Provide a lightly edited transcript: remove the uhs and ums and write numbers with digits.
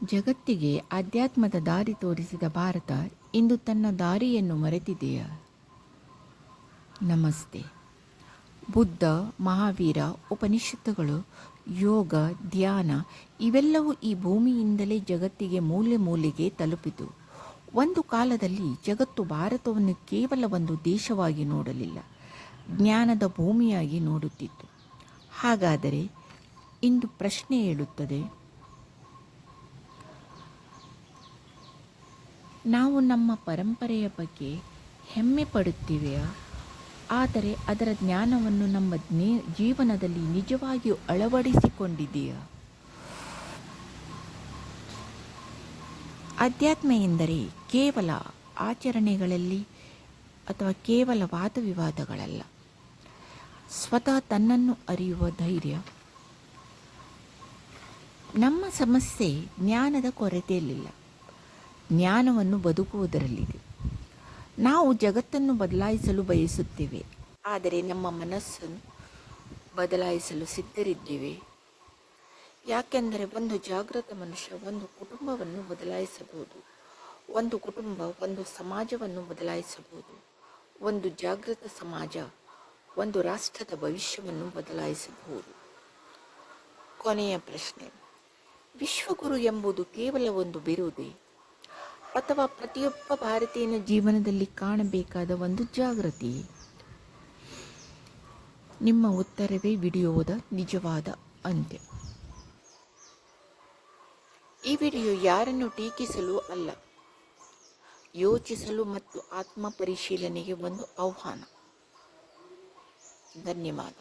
ಜಗತ್ತಿಗೆ ಆಧ್ಯಾತ್ಮದ ದಾರಿ ತೋರಿಸಿದ ಭಾರತ ಇಂದು ತನ್ನ ದಾರಿಯನ್ನು ಮರೆತಿದೆಯಾ? ನಮಸ್ತೆ. ಬುದ್ಧ, ಮಹಾವೀರ, ಉಪನಿಷತ್ತುಗಳು, ಯೋಗ, ಧ್ಯಾನ ಇವೆಲ್ಲವೂ ಈ ಭೂಮಿಯಿಂದಲೇ ಜಗತ್ತಿಗೆ ಮೂಲೆ ಮೂಲೆಗೆ ತಲುಪಿತು. ಒಂದು ಕಾಲದಲ್ಲಿ ಜಗತ್ತು ಭಾರತವನ್ನು ಕೇವಲ ಒಂದು ದೇಶವಾಗಿ ನೋಡಲಿಲ್ಲ, ಜ್ಞಾನದ ಭೂಮಿಯಾಗಿ ನೋಡುತ್ತಿತ್ತು. ಹಾಗಾದರೆ ಇಂದು ಪ್ರಶ್ನೆ ಏಳುತ್ತದೆ, ನಾವು ನಮ್ಮ ಪರಂಪರೆಯ ಬಗ್ಗೆ ಹೆಮ್ಮೆ ಪಡುತ್ತೀವೆಯಾ? ಆದರೆ ಅದರ ಜ್ಞಾನವನ್ನು ನಮ್ಮ ಜೀವನದಲ್ಲಿ ನಿಜವಾಗಿಯೂ ಅಳವಡಿಸಿಕೊಂಡಿದೆಯಾ? ಅಧ್ಯಾತ್ಮ ಎಂದರೆ ಕೇವಲ ಆಚರಣೆಗಳಲ್ಲಿ ಅಥವಾ ಕೇವಲ ವಾದವಿವಾದಗಳಲ್ಲ, ಸ್ವತಃ ತನ್ನನ್ನು ಅರಿಯುವ ಧೈರ್ಯ. ನಮ್ಮ ಸಮಸ್ಯೆ ಜ್ಞಾನದ ಕೊರತೆಯಲ್ಲಿಲ್ಲ, ಜ್ಞಾನವನ್ನು ಬದುಕುವುದರಲ್ಲಿದೆ. ನಾವು ಜಗತ್ತನ್ನು ಬದಲಾಯಿಸಲು ಬಯಸುತ್ತೇವೆ, ಆದರೆ ನಮ್ಮ ಮನಸ್ಸನ್ನು ಬದಲಾಯಿಸಲು ಸಿದ್ಧರಿದ್ದೇವೆ. ಯಾಕೆಂದರೆ ಒಂದು ಜಾಗೃತ ಮನುಷ್ಯ ಒಂದು ಕುಟುಂಬವನ್ನು ಬದಲಾಯಿಸಬಹುದು, ಒಂದು ಕುಟುಂಬ ಒಂದು ಸಮಾಜವನ್ನು ಬದಲಾಯಿಸಬಹುದು, ಒಂದು ಜಾಗೃತ ಸಮಾಜ ಒಂದು ರಾಷ್ಟ್ರದ ಭವಿಷ್ಯವನ್ನು ಬದಲಾಯಿಸಬಹುದು. ಕೊನೆಯ ಪ್ರಶ್ನೆ, ವಿಶ್ವಗುರು ಎಂಬುದು ಕೇವಲ ಒಂದು ಬಿರುದೇ ಅಥವಾ ಪ್ರತಿಯೊಬ್ಬ ಭಾರತೀಯನ ಜೀವನದಲ್ಲಿ ಕಾಣಬೇಕಾದ ಒಂದು ಜಾಗೃತಿ? ನಿಮ್ಮ ಉತ್ತರವೇ ವಿಡಿಯೋದ ನಿಜವಾದ ಅಂತ್ಯ. ಈ ವಿಡಿಯೋ ಯಾರನ್ನು ಟೀಕಿಸಲು ಅಲ್ಲ, ಯೋಚಿಸಲು ಮತ್ತು ಆತ್ಮ ಪರಿಶೀಲನೆಗೆ ಒಂದು ಆಹ್ವಾನ. ಧನ್ಯವಾದ.